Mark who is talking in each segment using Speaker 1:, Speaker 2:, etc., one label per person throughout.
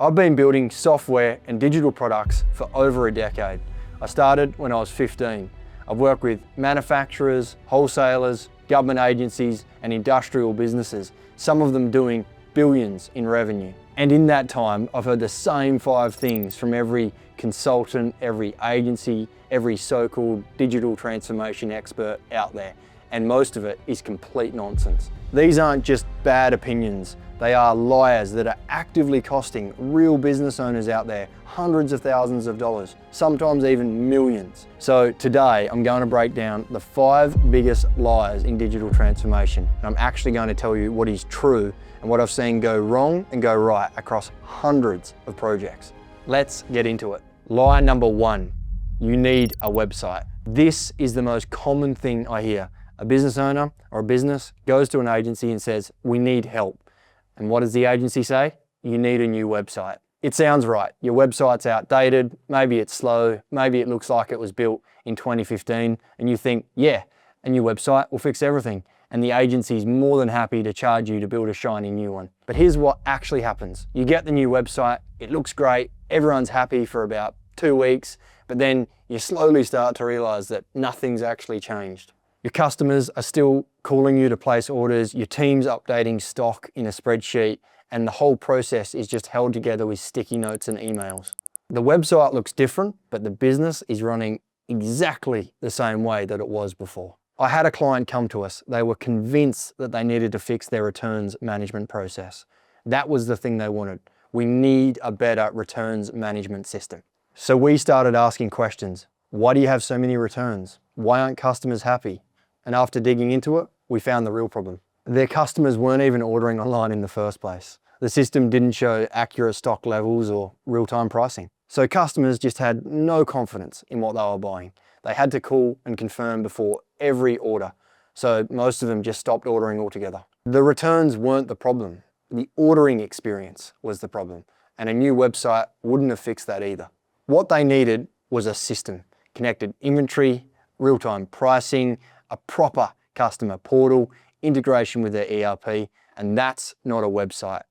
Speaker 1: I've been building software and digital products for over a decade. I started when I was 15. I've worked with manufacturers, wholesalers, government agencies, and industrial businesses, some of them doing billions in revenue. And in that time, I've heard the same 5 things from every consultant, every agency, every so-called digital transformation expert out there. And most of it is complete nonsense. These aren't just bad opinions. They are liars that are actively costing real business owners out there hundreds of thousands of dollars, sometimes even millions. So today I'm going to break down the 5 biggest lies in digital transformation. And I'm actually going to tell you what is true and what I've seen go wrong and go right across hundreds of projects. Let's get into it. Lie number 1, you need a website. This is the most common thing I hear. A business owner or a business goes to an agency and says, we need help. And what does the agency say? You need a new website. It sounds right. Your website's outdated, maybe it's slow, maybe it looks like it was built in 2015, and you think, yeah, a new website will fix everything. And the agency's more than happy to charge you to build a shiny new one. But here's what actually happens. You get the new website, it looks great, everyone's happy for about 2 weeks, but then you slowly start to realize that nothing's actually changed. Your customers are still calling you to place orders, your team's updating stock in a spreadsheet, and the whole process is just held together with sticky notes and emails. The website looks different, but the business is running exactly the same way that it was before. I had a client come to us. They were convinced that they needed to fix their returns management process. That was the thing they wanted. We need a better returns management system. So we started asking questions. Why do you have so many returns? Why aren't customers happy? And after digging into it, we found the real problem. Their customers weren't even ordering online in the first place. The system didn't show accurate stock levels or real-time pricing. So customers just had no confidence in what they were buying. They had to call and confirm before every order. So most of them just stopped ordering altogether. The returns weren't the problem. The ordering experience was the problem. And a new website wouldn't have fixed that either. What they needed was a system, connected inventory, real-time pricing, a proper customer portal, integration with their ERP, and that's not a website.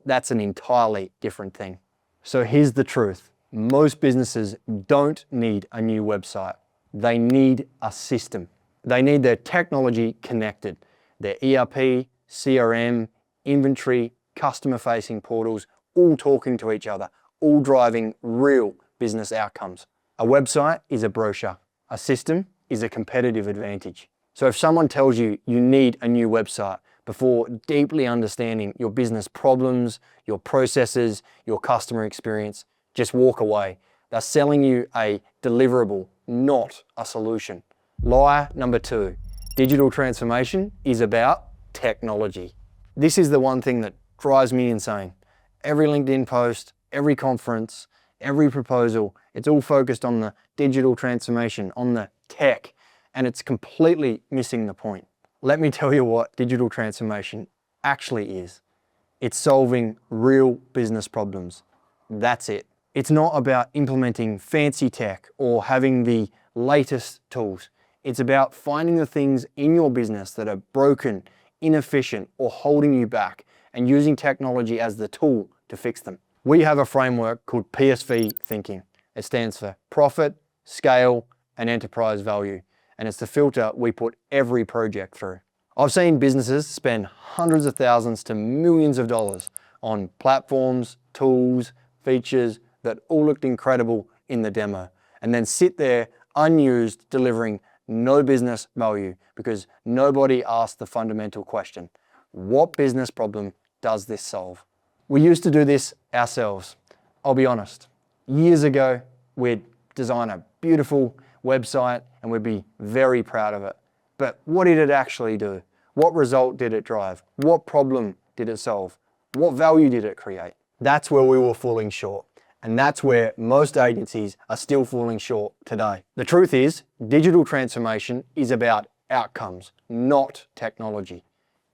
Speaker 1: That's an entirely different thing. So here's the truth. Most businesses don't need a new website. They need a system. They need their technology connected. Their ERP, CRM, inventory, customer-facing portals, all talking to each other, all driving real business outcomes. A website is a brochure. A system is a competitive advantage. So if someone tells you you need a new website before deeply understanding your business problems, your processes, your customer experience, just walk away. They're selling you a deliverable, not a solution. Lie number 2, digital transformation is about technology. This is the one thing that drives me insane. Every LinkedIn post, every conference, every proposal, it's all focused on the digital transformation, on the tech. And it's completely missing the point. Let me tell you what digital transformation actually is. It's solving real business problems. That's it. It's not about implementing fancy tech or having the latest tools. It's about finding the things in your business that are broken, inefficient, or holding you back, and using technology as the tool to fix them. We have a framework called PSV Thinking. It stands for Profit, Scale, and Enterprise Value. And it's the filter we put every project through. I've seen businesses spend hundreds of thousands to millions of dollars on platforms, tools, features that all looked incredible in the demo, and then sit there unused, delivering no business value because nobody asked the fundamental question: what business problem does this solve? We used to do this ourselves. I'll be honest. Years ago, we'd design a beautiful website and we'd be very proud of it. But what did it actually do? What result did it drive? What problem did it solve? What value did it create? That's where we were falling short. And that's where most agencies are still falling short today. The truth is, digital transformation is about outcomes, not technology.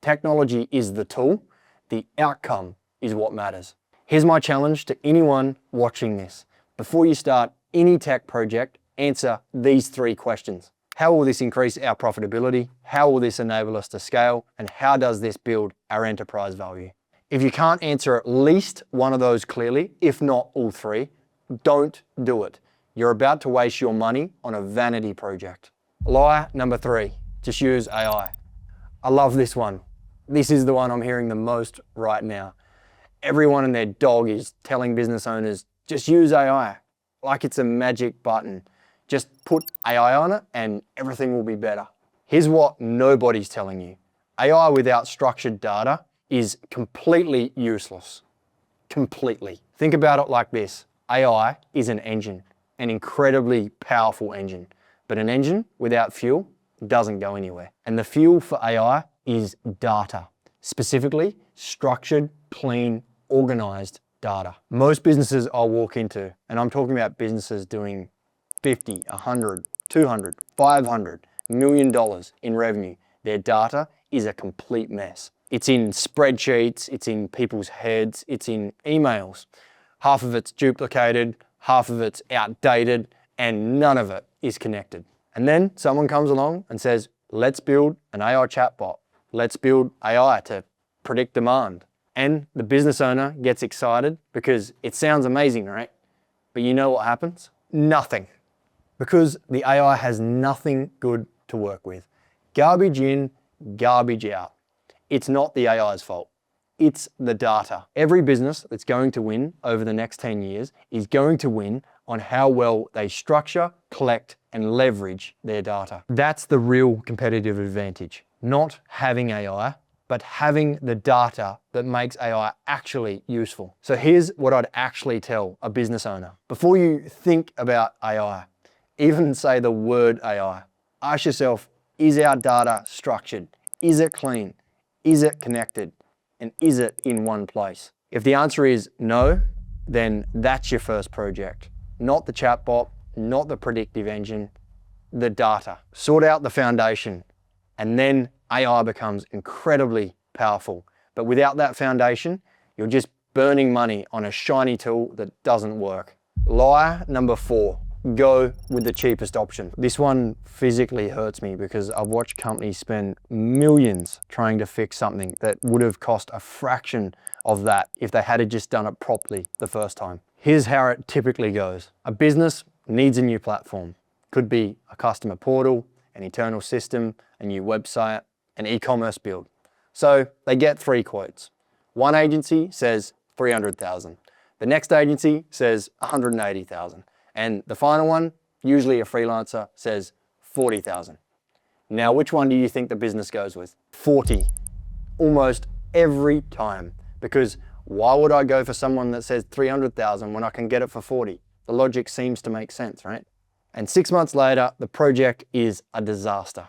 Speaker 1: Technology is the tool. The outcome is what matters. Here's my challenge to anyone watching this. Before you start any tech project, answer these 3 questions. How will this increase our profitability? How will this enable us to scale? And how does this build our enterprise value? If you can't answer at least one of those clearly, if not all three, don't do it. You're about to waste your money on a vanity project. Lie number 3, just use AI. I love this one. This is the one I'm hearing the most right now. Everyone and their dog is telling business owners, just use AI, like it's a magic button. Just put AI on it and everything will be better. Here's what nobody's telling you. AI without structured data is completely useless. Completely. Think about it like this. AI is an engine, an incredibly powerful engine. But an engine without fuel doesn't go anywhere. And the fuel for AI is data. Specifically, structured, clean, organized data. Most businesses I'll walk into, and I'm talking about businesses doing 50, 100, 200, 500 million dollars in revenue, their data is a complete mess. It's in spreadsheets, it's in people's heads, it's in emails. Half of it's duplicated, half of it's outdated, and none of it is connected. And then someone comes along and says, let's build an AI chatbot. Let's build AI to predict demand. And the business owner gets excited because it sounds amazing, right? But you know what happens? Nothing. Because the AI has nothing good to work with. Garbage in, garbage out. It's not the AI's fault. It's the data. Every business that's going to win over the next 10 years is going to win on how well they structure, collect, and leverage their data. That's the real competitive advantage. Not having AI, but having the data that makes AI actually useful. So here's what I'd actually tell a business owner. Before you think about AI, even say the word AI, ask yourself, is our data structured? Is it clean? Is it connected? And is it in one place? If the answer is no, then that's your first project. Not the chatbot, not the predictive engine, the data. Sort out the foundation, and then AI becomes incredibly powerful. But without that foundation, you're just burning money on a shiny tool that doesn't work. Lie number 4. Go with the cheapest option. This one physically hurts me because I've watched companies spend millions trying to fix something that would have cost a fraction of that if they had just done it properly the first time. Here's how it typically goes. A business needs a new platform. Could be a customer portal, an internal system, a new website, an e-commerce build. So they get 3 quotes. One agency says 300,000. The next agency says 180,000. And the final one, usually a freelancer, says 40,000. Now, which one do you think the business goes with? 40, almost every time. Because why would I go for someone that says 300,000 when I can get it for 40? The logic seems to make sense, right? And 6 months later, the project is a disaster.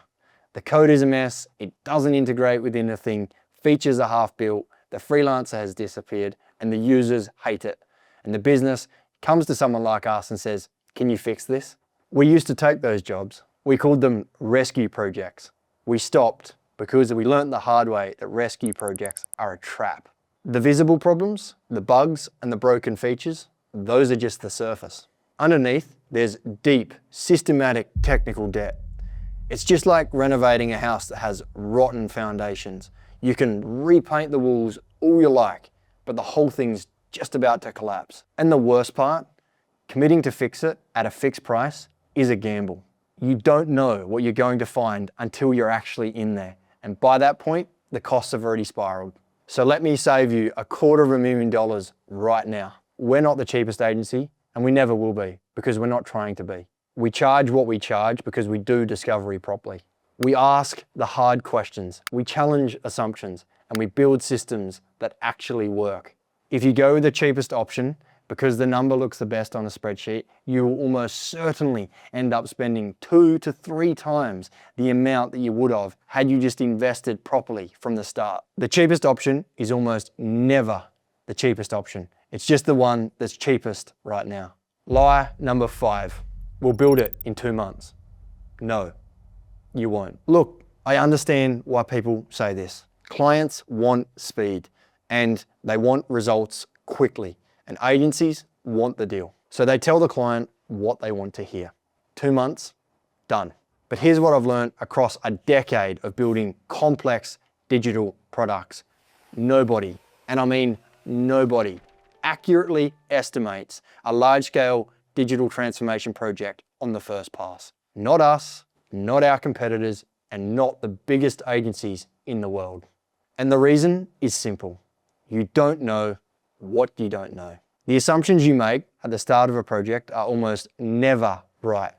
Speaker 1: The code is a mess, it doesn't integrate with anything, features are half built, the freelancer has disappeared, and the users hate it. And the business comes to someone like us and says, can you fix this? We used to take those jobs. We called them rescue projects. We stopped because we learned the hard way that rescue projects are a trap. The visible problems, the bugs and the broken features, those are just the surface. Underneath, there's deep, systematic technical debt. It's just like renovating a house that has rotten foundations. You can repaint the walls all you like, but the whole thing's just about to collapse. And the worst part, committing to fix it at a fixed price is a gamble. You don't know what you're going to find until you're actually in there. And by that point, the costs have already spiraled. So let me save you $250,000 right now. We're not the cheapest agency, and we never will be, because we're not trying to be. We charge what we charge because we do discovery properly. We ask the hard questions, we challenge assumptions, and we build systems that actually work. If you go with the cheapest option, because the number looks the best on a spreadsheet, you will almost certainly end up spending 2 to 3 times the amount that you would have had you just invested properly from the start. The cheapest option is almost never the cheapest option. It's just the one that's cheapest right now. Lie number 5. We'll build it in 2 months. No, you won't. Look, I understand why people say this. Clients want speed and they want results quickly, and agencies want the deal. So they tell the client what they want to hear. 2 months, done. But here's what I've learned across a decade of building complex digital products. Nobody and I mean nobody, accurately estimates a large-scale digital transformation project on the first pass. Not us, not our competitors, and not the biggest agencies in the world. And the reason is simple. You don't know what you don't know. The assumptions you make at the start of a project are almost never right.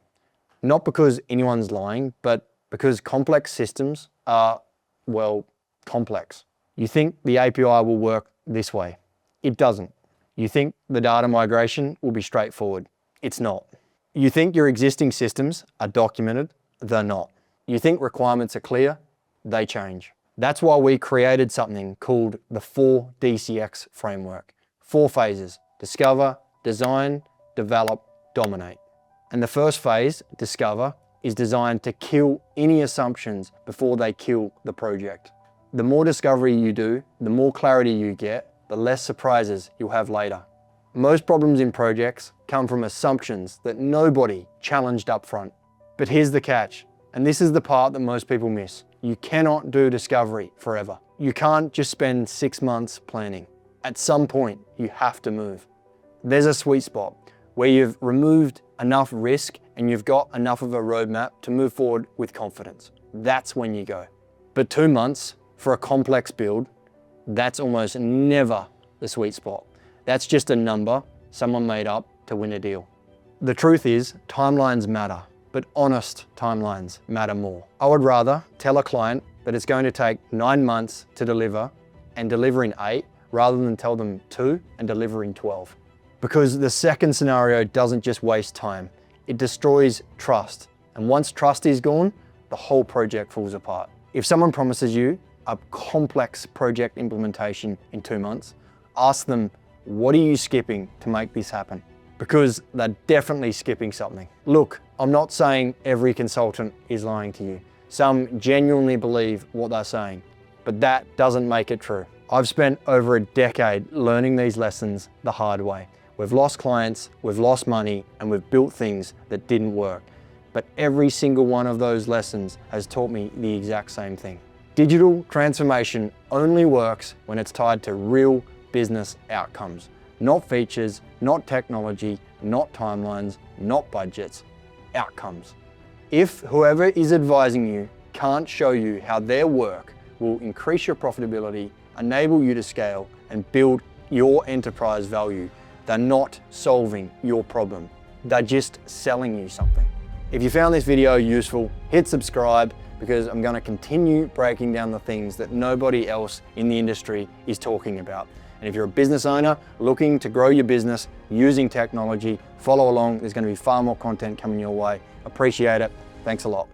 Speaker 1: Not because anyone's lying, but because complex systems are, well, complex. You think the API will work this way. It doesn't. You think the data migration will be straightforward. It's not. You think your existing systems are documented. They're not. You think requirements are clear. They change. That's why we created something called the 4DCX framework. 4 phases: discover, design, develop, dominate. And the first phase, discover, is designed to kill any assumptions before they kill the project. The more discovery you do, the more clarity you get, the less surprises you'll have later. Most problems in projects come from assumptions that nobody challenged up front. But here's the catch, and this is the part that most people miss. You cannot do discovery forever. You can't just spend 6 months planning. At some point, you have to move. There's a sweet spot where you've removed enough risk and you've got enough of a roadmap to move forward with confidence. That's when you go. But 2 months for a complex build, that's almost never the sweet spot. That's just a number someone made up to win a deal. The truth is, timelines matter, but honest timelines matter more. I would rather tell a client that it's going to take 9 months to deliver and deliver in 8, rather than tell them 2 and deliver in 12. Because the second scenario doesn't just waste time, it destroys trust. And once trust is gone, the whole project falls apart. If someone promises you a complex project implementation in 2 months, ask them, what are you skipping to make this happen? Because they're definitely skipping something. Look, I'm not saying every consultant is lying to you. Some genuinely believe what they're saying, but that doesn't make it true. I've spent over a decade learning these lessons the hard way. We've lost clients, we've lost money, and we've built things that didn't work. But every single one of those lessons has taught me the exact same thing. Digital transformation only works when it's tied to real business outcomes. Not features, not technology, not timelines, not budgets, outcomes. If whoever is advising you can't show you how their work will increase your profitability, enable you to scale, and build your enterprise value, they're not solving your problem. They're just selling you something. If you found this video useful, hit subscribe, because I'm going to continue breaking down the things that nobody else in the industry is talking about. And if you're a business owner looking to grow your business using technology, follow along. There's going to be far more content coming your way. Appreciate it. Thanks a lot.